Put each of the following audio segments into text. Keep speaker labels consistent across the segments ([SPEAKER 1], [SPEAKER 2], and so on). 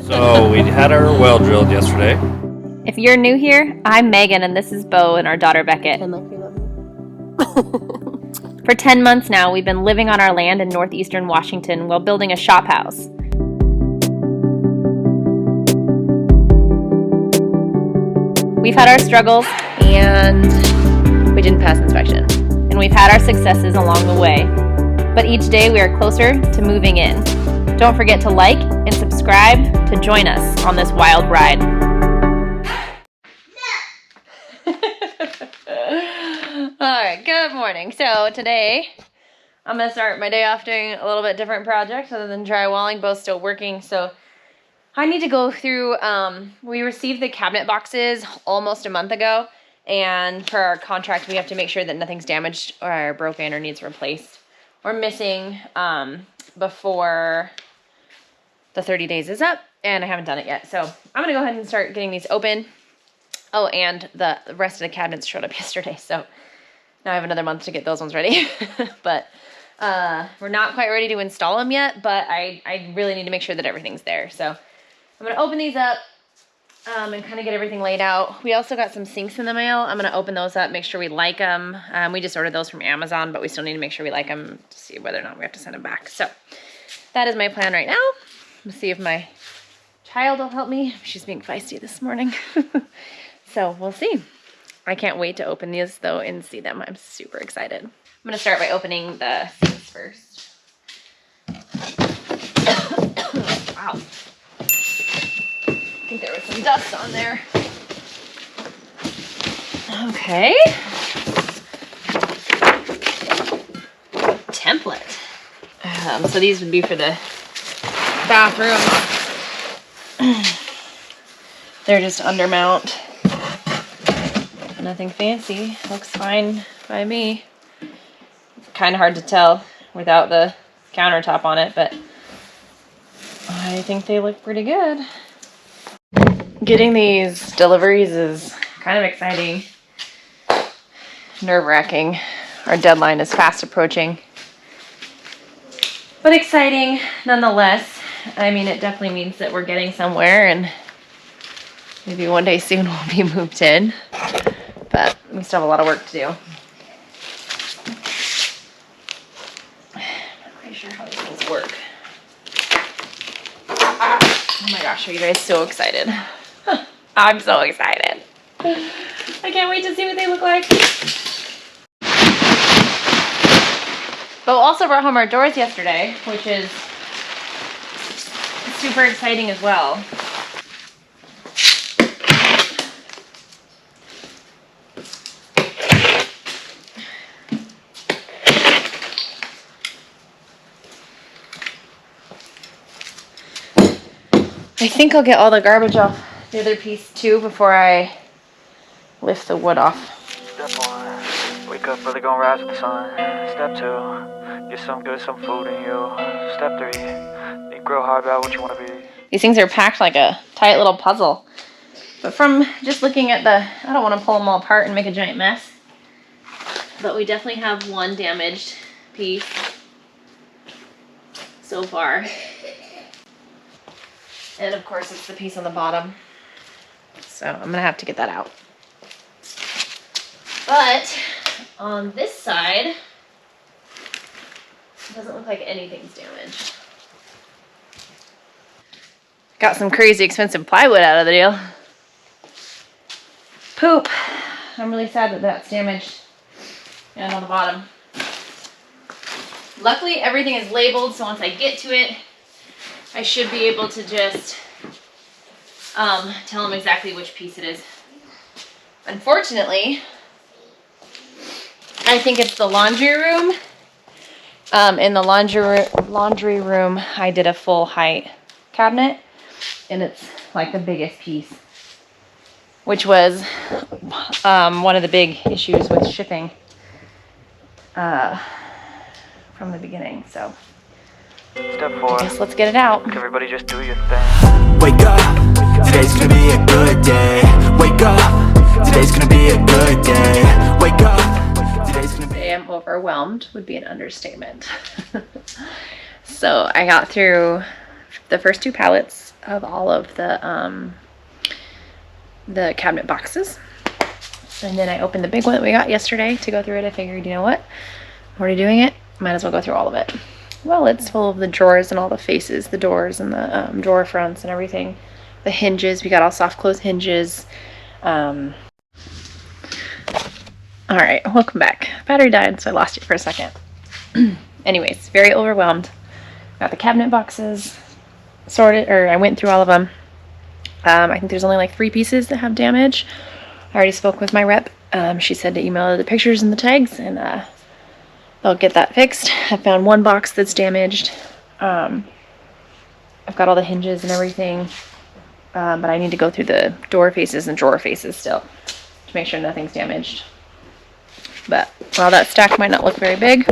[SPEAKER 1] So we had our well drilled yesterday.
[SPEAKER 2] If you're new here, I'm Megan and this is Beau and our daughter Beckett. For 10 months now, we've been living on our land in northeastern Washington while building a shop house. We've had our struggles and we didn't pass inspection. And we've had our successes along the way. But each day we are closer to moving in. Don't forget to like and subscribe to join us on this wild ride. Alright, good morning. So today I'm going to start my day off doing a little bit different project other than drywalling. Both still working, so I need to go through, we received the cabinet boxes almost a month ago, and for our contract we have to make sure that nothing's damaged or broken or needs replaced or missing before the 30 days is up, and I haven't done it yet. So I'm going to go ahead and start getting these open. Oh, and the rest of the cabinets showed up yesterday, so now I have another month to get those ones ready. But we're not quite ready to install them yet, but I really need to make sure that everything's there. So I'm going to open these up and kind of get everything laid out. We also got some sinks in the mail. I'm going to open those up, make sure we like them. We just ordered those from Amazon, but we still need to make sure we like them to see whether or not we have to send them back. So that is my plan right now. Let's see if my child will help me. She's being feisty this morning. So we'll see. I can't wait to open these though and see them. I'm super excited. I'm gonna start by opening the sinks first. Wow. I think there was some dust on there. Okay. Template. So these would be for the bathroom. They're just undermount. Nothing fancy. Looks fine by me. Kind of hard to tell without the countertop on it, but I think they look pretty good. Getting these deliveries is kind of exciting. Nerve-wracking. Our deadline is fast approaching. But exciting nonetheless. I mean, it definitely means that we're getting somewhere, and maybe one day soon we'll be moved in. But we still have a lot of work to do. I'm not quite sure how these things work. Oh my gosh, are you guys so excited? I'm so excited. I can't wait to see what they look like. Beau also brought home our doors yesterday, which is super exciting as well. I think I'll get all the garbage off the other piece too before I lift the wood off.
[SPEAKER 3] Step 1, wake up early, gonna rise with the sun. Step 2, get some food in you. Step 3, think real hard about what you want to be.
[SPEAKER 2] These things are packed like a tight little puzzle. But from just looking at I don't want to pull them all apart and make a giant mess. But we definitely have one damaged piece so far. And of course it's the piece on the bottom. So I'm gonna have to get that out. But on this side, it doesn't look like anything's damaged. Got some crazy expensive plywood out of the deal. Poop. I'm really sad that that's damaged. And on the bottom. Luckily everything is labeled, so once I get to it, I should be able to just tell them exactly which piece it is. Unfortunately, I think it's the laundry room. In the laundry room, I did a full height cabinet, and it's like the biggest piece, which was one of the big issues with shipping from the beginning. So
[SPEAKER 3] Step 4,
[SPEAKER 2] I guess let's get it out.
[SPEAKER 3] everybody just do your thing.
[SPEAKER 4] Wake up, today's gonna be a good day. Wake up, today's gonna be a good day. Wake up, today's gonna be.
[SPEAKER 2] I am overwhelmed would be an understatement. So I got through the first two pallets of all of the cabinet boxes. And then I opened the big one that we got yesterday to go through it. I figured, you know what? I'm already doing it. Might as well go through all of it. Well, it's full of the drawers and all the faces, the doors and the drawer fronts and everything. The hinges, we got all soft close hinges. All right, welcome back. Battery died, so I lost you for a second. Anyways, very overwhelmed. Got the cabinet boxes sorted, or I went through all of them. I think there's only like 3 pieces that have damage. I already spoke with my rep. She said to email the pictures and the tags, and they'll get that fixed. I found 1 box that's damaged. I've got all the hinges and everything, but I need to go through the door faces and drawer faces still to make sure nothing's damaged. But while that stack might not look very big,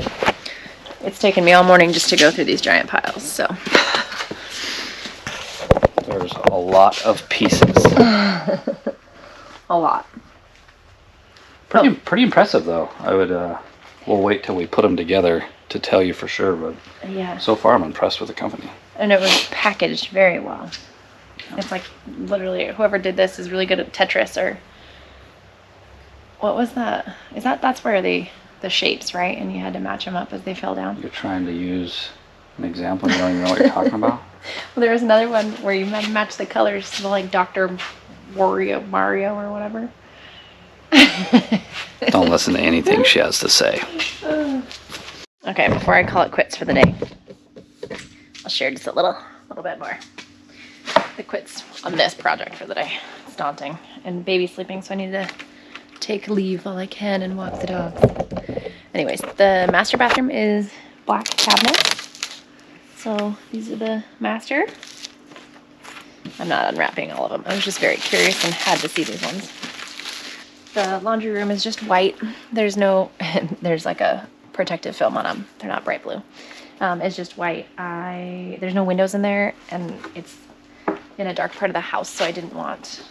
[SPEAKER 2] it's taken me all morning just to go through these giant piles, so.
[SPEAKER 1] There's a lot of pieces.
[SPEAKER 2] A lot.
[SPEAKER 1] Pretty impressive though. I would, we'll wait till we put them together to tell you for sure, but
[SPEAKER 2] yeah.
[SPEAKER 1] So far I'm impressed with the company.
[SPEAKER 2] And it was packaged very well. It's like literally whoever did this is really good at Tetris, or what was that? That's where the shapes, right? And you had to match them up as they fell down.
[SPEAKER 1] You're trying to use an example, you don't even know what you're talking about?
[SPEAKER 2] Well, there was another one where you match the colors to like Dr. Mario or whatever.
[SPEAKER 1] Don't listen to anything she has to say.
[SPEAKER 2] Okay, before I call it quits for the day, I'll share just a little bit more. The quits on this project for the day. It's daunting. And baby's sleeping, so I need to take leave while I can and walk the dogs. Anyways, the master bathroom is black cabinets. So these are the master. I'm not unwrapping all of them. I was just very curious and had to see these ones. The laundry room is just white. There's like a protective film on them. They're not bright blue. It's just white. There's no windows in there, and it's in a dark part of the house, so I didn't want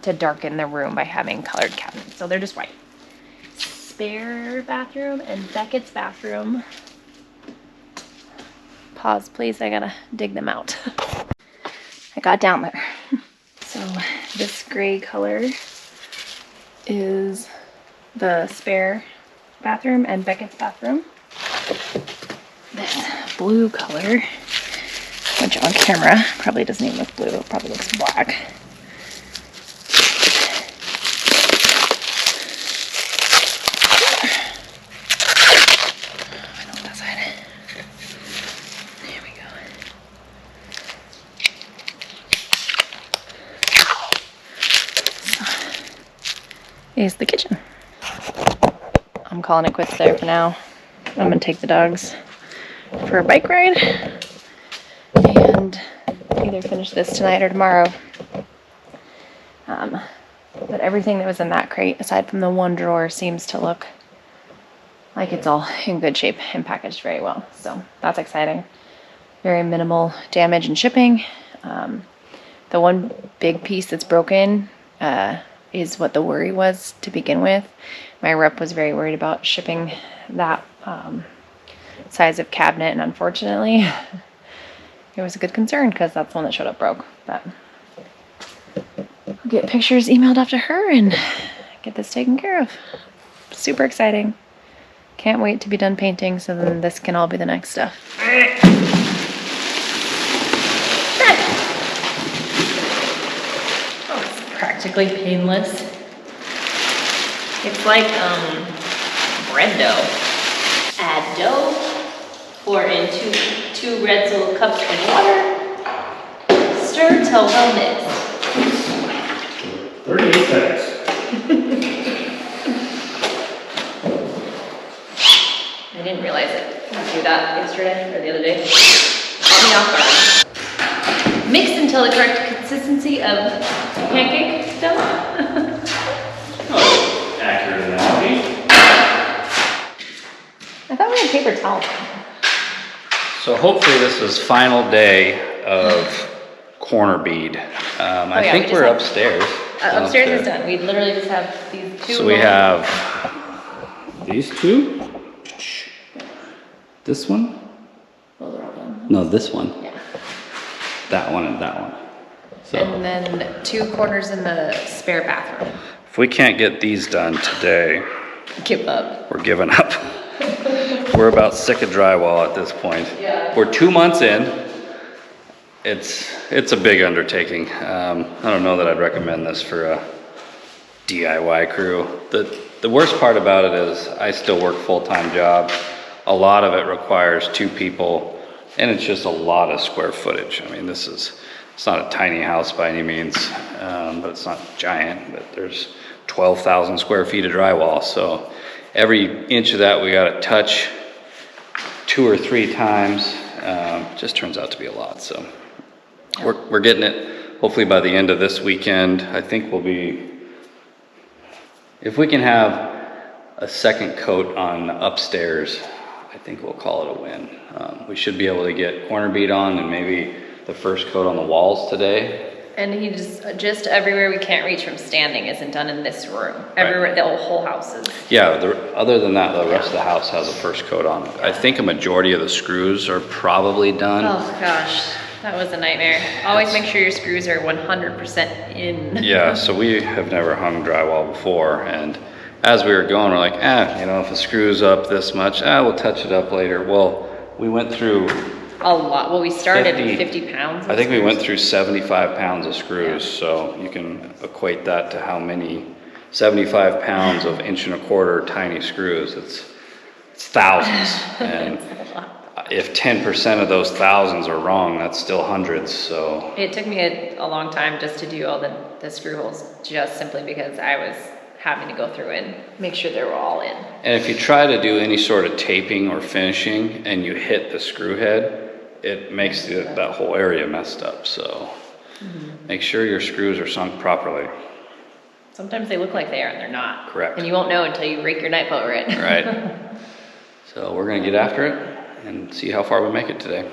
[SPEAKER 2] to darken the room by having colored cabinets. So they're just white. Spare bathroom and Beckett's bathroom. Pause, please. I gotta dig them out. I got down there. So this gray color is the spare bathroom and Beckett's bathroom. This blue color, which on camera probably doesn't even look blue, it probably looks black. I know that side. There we go. Is the kitchen. I'm calling it quits there for now. I'm gonna take the dogs for a bike ride and either finish this tonight or tomorrow. But everything that was in that crate, aside from the 1 drawer, seems to look like it's all in good shape and packaged very well. So that's exciting. Very minimal damage and shipping. The one big piece that's broken is what the worry was to begin with. My rep was very worried about shipping that size of cabinet, and unfortunately it was a good concern because that's the one that showed up broke. But I'll get pictures emailed off to her and get this taken care of. Super exciting. Can't wait to be done painting, so then this can all be the next stuff. Oh, it's practically painless. It's like bread dough. Add dough, pour in two red little cups of water, stir till well mixed.
[SPEAKER 1] 38 seconds.
[SPEAKER 2] I didn't realize it. I do that yesterday or the other day. Caught me off guard. Mix until the correct consistency of pancake dough.
[SPEAKER 1] Oh, accurate analogy.
[SPEAKER 2] I thought we had paper towels.
[SPEAKER 1] So hopefully this is final day of corner bead. I
[SPEAKER 2] yeah,
[SPEAKER 1] think we're upstairs.
[SPEAKER 2] Upstairs is done. We literally just have these 2.
[SPEAKER 1] So we have these 2. This one?
[SPEAKER 2] Those are all done.
[SPEAKER 1] No, this one.
[SPEAKER 2] Yeah.
[SPEAKER 1] That one and that one. So
[SPEAKER 2] And then 2 corners in the spare bathroom.
[SPEAKER 1] if we can't get these done today,
[SPEAKER 2] Give up.
[SPEAKER 1] we're giving up. We're about sick of drywall at this point.
[SPEAKER 2] Yeah.
[SPEAKER 1] We're 2 months in. It's a big undertaking. I don't know that I'd recommend this for a DIY crew. The worst part about it is I still work full-time job. A lot of it requires 2 people, and it's just a lot of square footage. I mean, it's not a tiny house by any means, but it's not giant, but there's 12,000 square feet of drywall. So every inch of that we got to touch 2 or 3 times. Just turns out to be a lot. So we're getting it. Hopefully by the end of this weekend, I think we'll be, if we can have a second coat on upstairs, I think we'll call it a win. We should be able to get corner bead on and maybe the first coat on the walls today.
[SPEAKER 2] And he just everywhere we can't reach from standing isn't done in this room. Everywhere, the whole house is.
[SPEAKER 1] Yeah, other than that, the rest of the house has a first coat on it. I think a majority of the screws are probably done.
[SPEAKER 2] Oh gosh, that was a nightmare. Always make sure your screws are 100% in.
[SPEAKER 1] Yeah, so we have never hung drywall before, and as we were going, we're like, if the screw's up this much, we'll touch it up later. Well, we went through
[SPEAKER 2] A lot. Well, we started with 50 pounds.
[SPEAKER 1] I think we went through 75 pounds of screws, so you can equate that to how many 75 pounds of 1¼ inch tiny screws. It's thousands, and if 10% of those thousands are wrong, that's still hundreds. So
[SPEAKER 2] It took me a long time just to do all the screw holes, just simply because I was having to go through and make sure they were all in.
[SPEAKER 1] And if you try to do any sort of taping or finishing and you hit the screw head, it makes that whole area messed up. So make sure your screws are sunk properly.
[SPEAKER 2] Sometimes they look like they are and they're not.
[SPEAKER 1] Correct.
[SPEAKER 2] And you won't know until you rake your knife over it.
[SPEAKER 1] Right. So we're gonna get after it and see how far we make it today.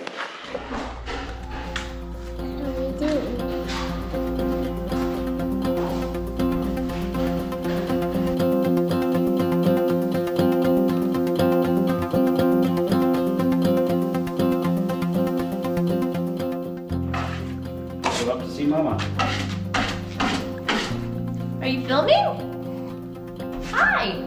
[SPEAKER 1] Up to see Mama.
[SPEAKER 2] Are you filming? Hi.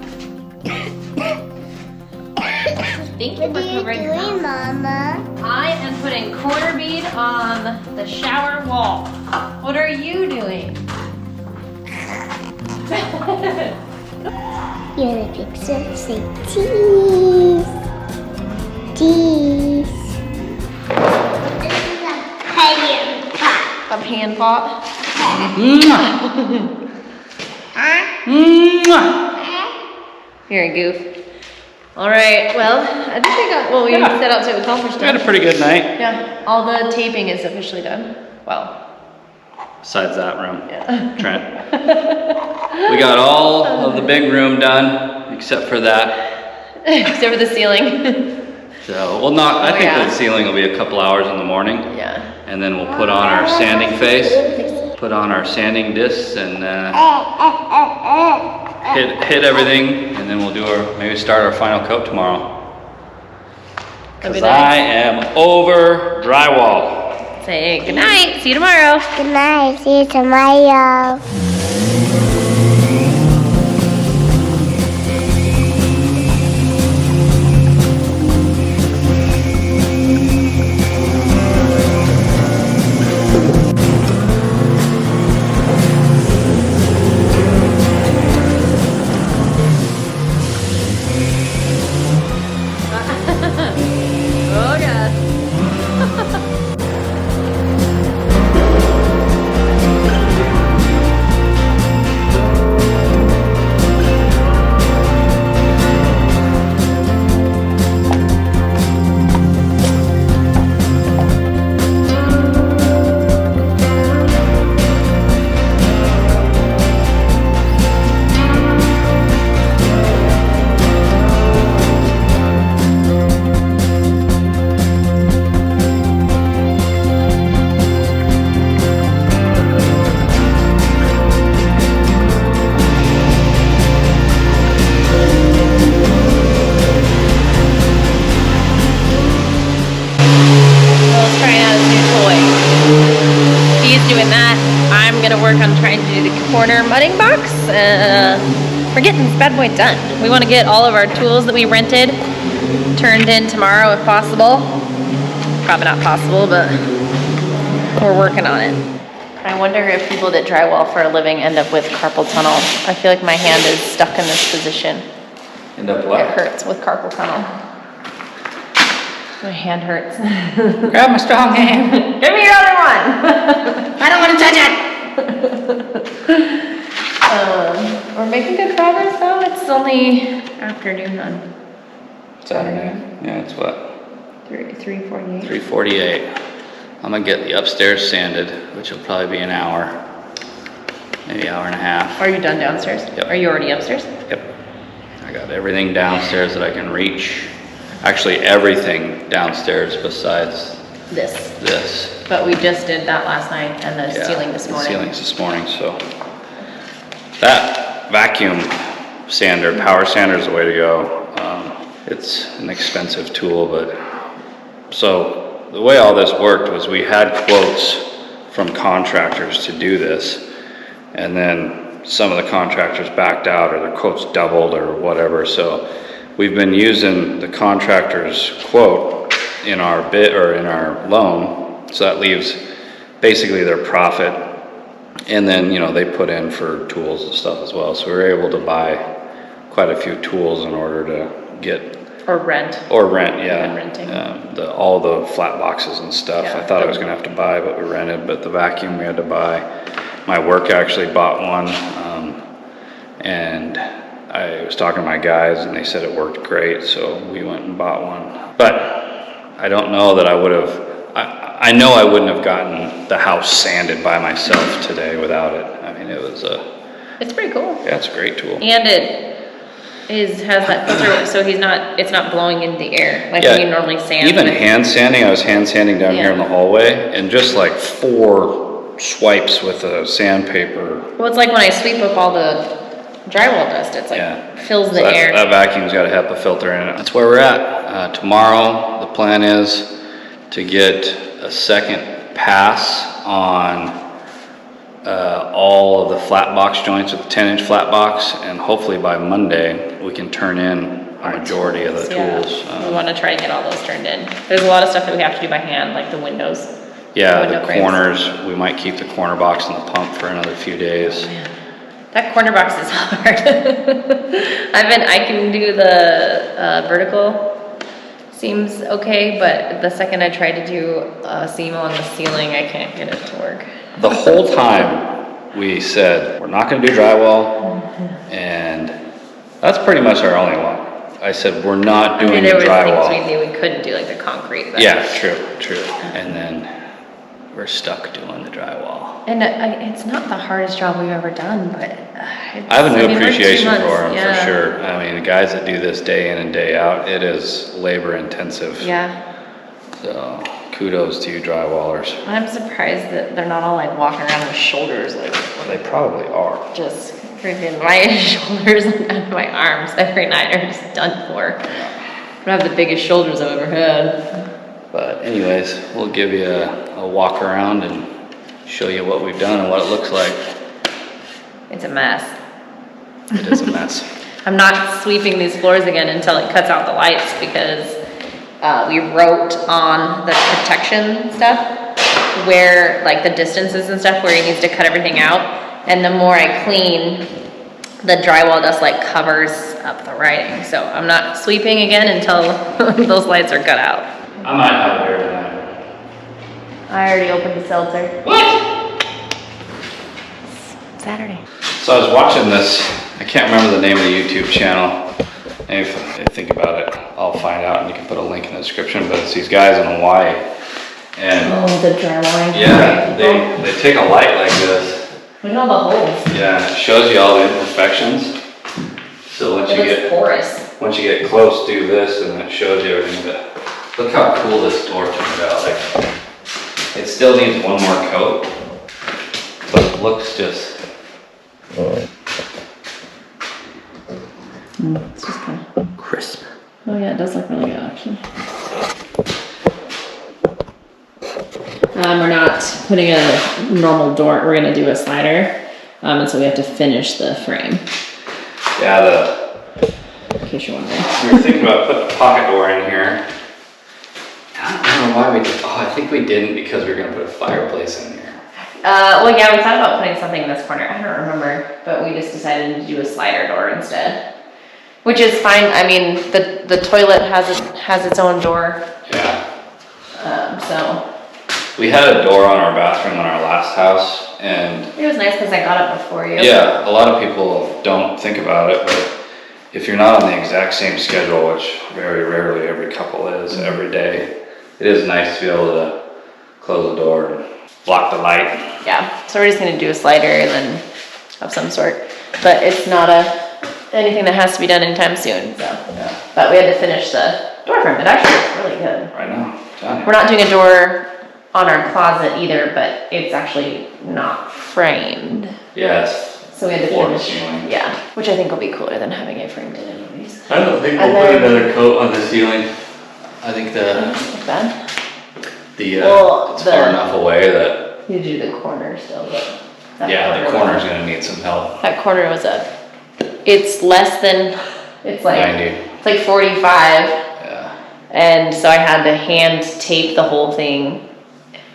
[SPEAKER 2] Thank you for covering your house.
[SPEAKER 5] Mama?
[SPEAKER 2] I am putting corner bead on the shower wall. What are you doing?
[SPEAKER 5] You're a picture. Say cheese. Cheese. This is a pan pot.
[SPEAKER 2] A pan pot. You're a goof. All right. Well, I think we got what we set out to accomplish.
[SPEAKER 1] We had a pretty good night.
[SPEAKER 2] Yeah. All the taping is officially done. Well.
[SPEAKER 1] Besides that room,
[SPEAKER 2] Yeah.
[SPEAKER 1] Trent. We got all of the big room done, except for that.
[SPEAKER 2] Except for the ceiling.
[SPEAKER 1] So, well, not, I think
[SPEAKER 2] yeah.
[SPEAKER 1] the ceiling will be a couple hours in the morning.
[SPEAKER 2] Yeah.
[SPEAKER 1] And then we'll put on our sanding face, put on our sanding discs, and hit everything, and then we'll maybe start our final coat tomorrow.
[SPEAKER 2] That'd be
[SPEAKER 1] Because I
[SPEAKER 2] nice.
[SPEAKER 1] am over drywall.
[SPEAKER 2] Say good night. See you tomorrow.
[SPEAKER 5] Good night. See you tomorrow.
[SPEAKER 2] Oh God. cutting box. We're getting this bad boy done. We want to get all of our tools that we rented turned in tomorrow if possible. Probably not possible, but we're working on it. I wonder if people that drywall for a living end up with carpal tunnel. I feel like my hand is stuck in this position.
[SPEAKER 1] End up
[SPEAKER 2] It
[SPEAKER 1] what?
[SPEAKER 2] hurts with carpal tunnel. My hand hurts.
[SPEAKER 1] Grab my strong hand.
[SPEAKER 2] Give me your other one.
[SPEAKER 5] I don't want to touch it.
[SPEAKER 2] We're making good progress though. It's only afternoon on
[SPEAKER 1] Saturday. Yeah, it's what?
[SPEAKER 2] 3:48.
[SPEAKER 1] 3:48. I'm gonna get the upstairs sanded, which will probably be an hour, maybe hour and a half.
[SPEAKER 2] Are you done downstairs?
[SPEAKER 1] Yep.
[SPEAKER 2] Are you already upstairs?
[SPEAKER 1] Yep. I got everything downstairs that I can reach. Actually, everything downstairs besides
[SPEAKER 2] This.
[SPEAKER 1] this.
[SPEAKER 2] But we just did that last night and the
[SPEAKER 1] Yeah,
[SPEAKER 2] ceiling this
[SPEAKER 1] the
[SPEAKER 2] morning.
[SPEAKER 1] ceilings this morning, so. That vacuum sander, power sander is the way to go. It's an expensive tool, but, so the way all this worked was we had quotes from contractors to do this, and then some of the contractors backed out or their quotes doubled or whatever, so we've been using the contractor's quote in our bid or in our loan, so that leaves basically their profit, and then, you know, they put in for tools and stuff as well, so we were able to buy quite a few tools in order to get
[SPEAKER 2] Or rent.
[SPEAKER 1] or rent, yeah.
[SPEAKER 2] Been renting.
[SPEAKER 1] All the flat boxes and stuff.
[SPEAKER 2] Yeah.
[SPEAKER 1] I thought I was gonna have to buy, but we rented, but the vacuum we had to buy. My work actually bought one, and I was talking to my guys and they said it worked great, so we went and bought one. But I don't know that I would have, I know I wouldn't have gotten the house sanded by myself today without it. I mean, it was
[SPEAKER 2] It's pretty cool.
[SPEAKER 1] yeah, it's a great tool.
[SPEAKER 2] And has that filter, so it's not blowing in the air like
[SPEAKER 1] Yeah,
[SPEAKER 2] when you normally sand.
[SPEAKER 1] even
[SPEAKER 2] with-
[SPEAKER 1] hand sanding, I was hand sanding down here
[SPEAKER 2] Yeah.
[SPEAKER 1] in the hallway, and just like 4 swipes with a sandpaper.
[SPEAKER 2] Well, it's like when I sweep up all the drywall dust, it's like
[SPEAKER 1] Yeah.
[SPEAKER 2] fills the
[SPEAKER 1] So
[SPEAKER 2] air.
[SPEAKER 1] that vacuum's got a HEPA filter in it. That's where we're at. Tomorrow, the plan is to get a second pass on all of the flat box joints with the 10-inch flat box, and hopefully by Monday, we can turn in a majority of the
[SPEAKER 2] Yeah.
[SPEAKER 1] tools.
[SPEAKER 2] We want to try to get all those turned in. There's a lot of stuff that we have to do by hand, like the windows.
[SPEAKER 1] Yeah,
[SPEAKER 2] window
[SPEAKER 1] the
[SPEAKER 2] frames.
[SPEAKER 1] corners, we might keep the corner box and the pump for another few days.
[SPEAKER 2] That corner box is hard. I can do the vertical seams okay, but the second I try to do a seam along the ceiling, I can't get it to work.
[SPEAKER 1] The whole time, we said, we're not gonna do drywall, and that's pretty much our only one. I said, we're not
[SPEAKER 2] I mean,
[SPEAKER 1] doing
[SPEAKER 2] there were
[SPEAKER 1] drywall.
[SPEAKER 2] things we knew we couldn't do, like the concrete. But
[SPEAKER 1] Yeah, true. And then we're stuck doing the drywall.
[SPEAKER 2] And it's not the hardest job we've ever done, but
[SPEAKER 1] I have a new
[SPEAKER 2] we're 2
[SPEAKER 1] appreciation for
[SPEAKER 2] months,
[SPEAKER 1] them,
[SPEAKER 2] yeah.
[SPEAKER 1] for sure. I mean, the guys that do this day in and day out, it is labor intensive.
[SPEAKER 2] Yeah,
[SPEAKER 1] So kudos to you drywallers.
[SPEAKER 2] I'm surprised that they're not all like walking around with shoulders like
[SPEAKER 1] They probably are.
[SPEAKER 2] just freaking my shoulders and my arms every night are just done for. I don't have the biggest shoulders I've ever had.
[SPEAKER 1] But anyways, we'll give you a walk around and show you what we've done and what it looks like.
[SPEAKER 2] It's a mess.
[SPEAKER 1] It is a mess.
[SPEAKER 2] I'm not sweeping these floors again until it cuts out the lights because we wrote on the protection stuff where like the distances and stuff where he needs to cut everything out, and the more I clean, the drywall dust like covers up the writing. So I'm not sweeping again until those lights are cut out.
[SPEAKER 1] I might have a beer tonight.
[SPEAKER 2] I already opened the seltzer.
[SPEAKER 1] What?
[SPEAKER 2] Saturday.
[SPEAKER 1] So I was watching this, I can't remember the name of the YouTube channel. Maybe if I think about it, I'll find out and you can put a link in the description, but it's these guys in Hawaii. And
[SPEAKER 2] Oh, the drywalling.
[SPEAKER 1] yeah, they take a light like this.
[SPEAKER 2] Look at all the holes.
[SPEAKER 1] Yeah, it shows you all the imperfections. So once you get close, do this and it shows you everything. But look how cool this door turned out. Like, it still needs one more coat, but it looks just.
[SPEAKER 2] It's just kind of
[SPEAKER 1] Crisp.
[SPEAKER 2] Oh yeah, it does look really good actually. We're not putting a normal door, we're gonna do a slider. And so we have to finish the frame,
[SPEAKER 1] Yeah,
[SPEAKER 2] in case you're wondering.
[SPEAKER 1] we were thinking about putting a pocket door in here. I don't know why we did. Oh, I think we didn't because we were gonna put a fireplace in here.
[SPEAKER 2] Well, yeah, we thought about putting something in this corner. I don't remember, but we just decided to do a slider door instead, which is fine. I mean, the toilet has its own door,
[SPEAKER 1] Yeah.
[SPEAKER 2] so
[SPEAKER 1] We had a door on our bathroom on our last house, and
[SPEAKER 2] it was nice because I got up before you.
[SPEAKER 1] yeah, a lot of people don't think about it, but if you're not on the exact same schedule, which very rarely every couple is every day, it is nice to be able to close the door and block the light.
[SPEAKER 2] Yeah, so we're just gonna do a slider and then of some sort, but it's not anything that has to be done anytime soon. So,
[SPEAKER 1] Yeah.
[SPEAKER 2] but we had to finish the door frame. It actually looks really good.
[SPEAKER 1] Right now, Johnny.
[SPEAKER 2] We're not doing a door on our closet either, but it's actually not framed.
[SPEAKER 1] Yes.
[SPEAKER 2] So we had to
[SPEAKER 1] Floor to
[SPEAKER 2] finish,
[SPEAKER 1] ceiling.
[SPEAKER 2] yeah, which I think will be cooler than having it framed in anyways.
[SPEAKER 1] I don't think
[SPEAKER 2] And
[SPEAKER 1] we'll put
[SPEAKER 2] then-
[SPEAKER 1] another coat on the ceiling. I think
[SPEAKER 2] Not bad. Well,
[SPEAKER 1] it's far enough away that,
[SPEAKER 2] You do the corner still, but. that
[SPEAKER 1] yeah, the
[SPEAKER 2] corner-
[SPEAKER 1] corner's gonna need some help.
[SPEAKER 2] That corner was it's less than, it's like.
[SPEAKER 1] 90.
[SPEAKER 2] It's like 45,
[SPEAKER 1] Yeah.
[SPEAKER 2] and so I had to hand tape the whole thing.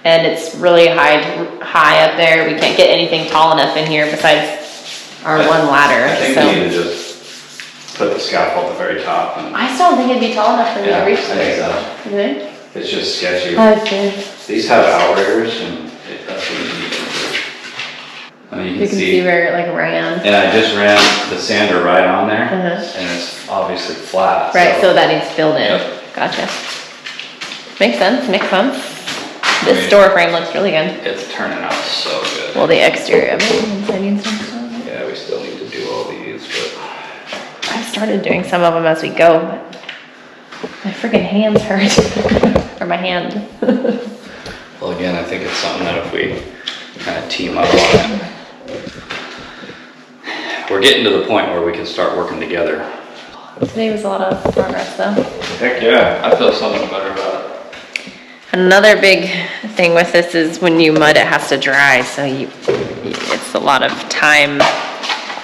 [SPEAKER 2] And it's really high up there. We can't get anything tall enough in here besides our one ladder,
[SPEAKER 1] I think
[SPEAKER 2] so.
[SPEAKER 1] we need to just put the scaffold at the very top and,
[SPEAKER 2] I still don't think it'd be tall enough for me
[SPEAKER 1] yeah,
[SPEAKER 2] to
[SPEAKER 1] I
[SPEAKER 2] reach
[SPEAKER 1] think
[SPEAKER 2] there.
[SPEAKER 1] so.
[SPEAKER 2] You think?
[SPEAKER 1] It's just sketchy.
[SPEAKER 2] Okay.
[SPEAKER 1] These have outriggers and that's what you need. I mean,
[SPEAKER 2] You can see where it like ran.
[SPEAKER 1] and I just ran the sander right on there,
[SPEAKER 2] Uh-huh.
[SPEAKER 1] and it's obviously flat.
[SPEAKER 2] Right, so that needs filled in.
[SPEAKER 1] Yep.
[SPEAKER 2] Gotcha. Makes sense, makes sense.
[SPEAKER 1] I
[SPEAKER 2] This
[SPEAKER 1] mean-
[SPEAKER 2] door frame looks really good.
[SPEAKER 1] It's turning out so good.
[SPEAKER 2] Well, the exterior of it, inside needs some stuff.
[SPEAKER 1] Yeah, we still need to do all these, but
[SPEAKER 2] I've started doing some of them as we go, but my freaking hands hurt. Or my hand.
[SPEAKER 1] well, again, I think it's something that if we kind of team up on it, we're getting to the point where we can start working together.
[SPEAKER 2] Today was a lot of progress though.
[SPEAKER 1] Heck yeah, I feel so much better about it.
[SPEAKER 2] Another big thing with this is when you mud, it has to dry, so it's a lot of time.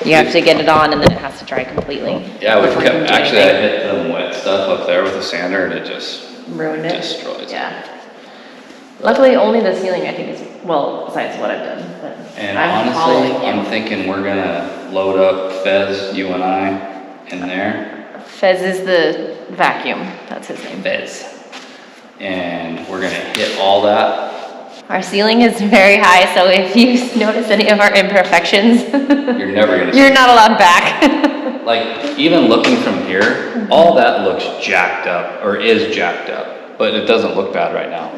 [SPEAKER 2] You have to get it on and then it has to dry completely.
[SPEAKER 1] Yeah, we've
[SPEAKER 2] before you can
[SPEAKER 1] kept,
[SPEAKER 2] do
[SPEAKER 1] actually I
[SPEAKER 2] anything.
[SPEAKER 1] hit the wet stuff up there with the sander and it just
[SPEAKER 2] Ruined it.
[SPEAKER 1] destroys it.
[SPEAKER 2] Yeah. Luckily, only the ceiling I think is, well, besides what I've done, but
[SPEAKER 1] And
[SPEAKER 2] I'm
[SPEAKER 1] honestly,
[SPEAKER 2] following
[SPEAKER 1] I'm
[SPEAKER 2] you.
[SPEAKER 1] thinking we're gonna load up Fez, you and I, in there.
[SPEAKER 2] Fez is the vacuum, that's his name.
[SPEAKER 1] Fez. And we're gonna hit all that.
[SPEAKER 2] Our ceiling is very high, so if you notice any of our imperfections,
[SPEAKER 1] You're never gonna see.
[SPEAKER 2] you're not allowed back.
[SPEAKER 1] Like, even looking from here, all that looks jacked up, or is jacked up, but it doesn't look bad right now.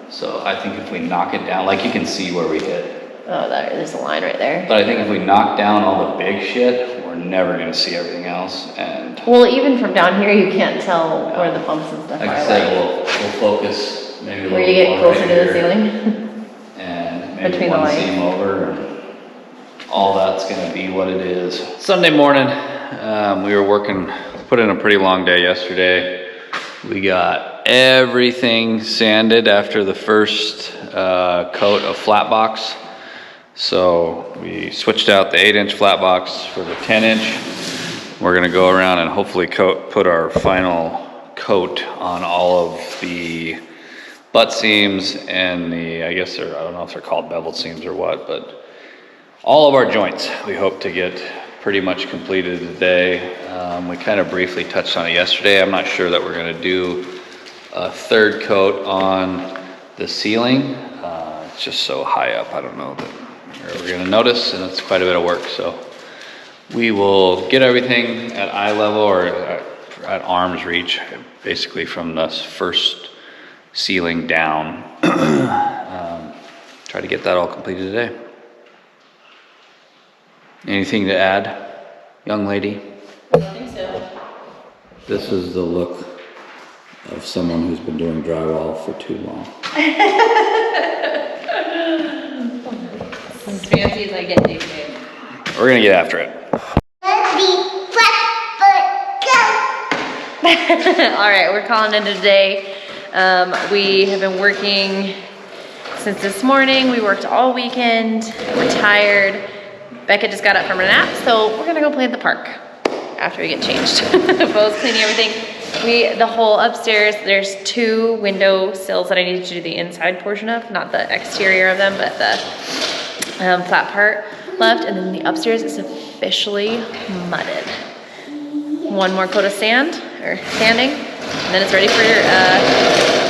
[SPEAKER 1] So I think if we knock it down, like you can see where we hit.
[SPEAKER 2] Oh, there's a line right there.
[SPEAKER 1] But I think if we knock down all the big shit, we're never gonna see everything else. And
[SPEAKER 2] Well, even from down here, you can't tell where the pumps and stuff
[SPEAKER 1] like I
[SPEAKER 2] are.
[SPEAKER 1] said, we'll focus maybe a
[SPEAKER 2] Where
[SPEAKER 1] little
[SPEAKER 2] you get
[SPEAKER 1] more
[SPEAKER 2] closer
[SPEAKER 1] right
[SPEAKER 2] to the
[SPEAKER 1] here,
[SPEAKER 2] ceiling.
[SPEAKER 1] and maybe
[SPEAKER 2] Between the
[SPEAKER 1] one
[SPEAKER 2] lights.
[SPEAKER 1] seam over, and all that's gonna be what it is. Sunday morning, we were working, put in a pretty long day yesterday. We got everything sanded after the first coat of flat box. So we switched out the 8-inch flat box for the 10-inch. We're gonna go around and hopefully put our final coat on all of the butt seams and the, I guess I don't know if they're called beveled seams or what, but all of our joints we hope to get pretty much completed today. We kind of briefly touched on it yesterday. I'm not sure that we're gonna do a third coat on the ceiling. It's just so high up, I don't know that we're gonna notice, and it's quite a bit of work. So we will get everything at eye level or at arm's reach, basically from this first ceiling down. Try to get that all completed today. Anything to add, young lady?
[SPEAKER 2] I think so.
[SPEAKER 1] This is the look of someone who's been doing drywall for too long.
[SPEAKER 2] As fancy as I get these days.
[SPEAKER 1] We're gonna get after it.
[SPEAKER 5] Ready, flat foot, go.
[SPEAKER 2] All right, we're calling it a day. We have been working since this morning. We worked all weekend. We're tired. Becca just got up from a nap, so we're gonna go play at the park after we get changed. Beau's cleaning everything. The whole upstairs, there's 2 window sills that I need to do the inside portion of, not the exterior of them, but the flat part left. And then the upstairs is officially mudded. 1 more coat of sand, or sanding, and then it's ready for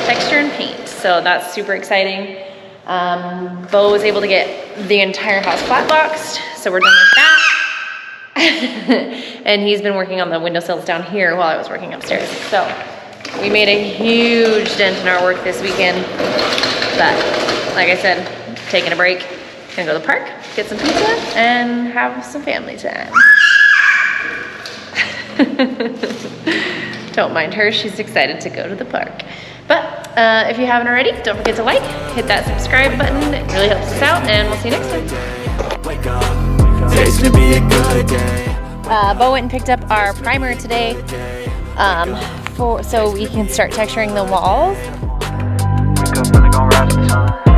[SPEAKER 2] texture and paint. So that's super exciting. Beau was able to get the entire house flat boxed, so we're done with that. And he's been working on the windowsills down here while I was working upstairs. So we made a huge dent in our work this weekend. But like I said, taking a break, gonna go to the park, get some pizza, and have some family time. Don't mind her, she's excited to go to the park. But if you haven't already, don't forget to like, hit that subscribe button, it really helps us out, and we'll see you next time.
[SPEAKER 4] Wake up, today's gonna be a good day.
[SPEAKER 2] Beau went and picked up our primer today, so we can start texturing the walls.
[SPEAKER 3] Wake up, really gonna rise with the sun.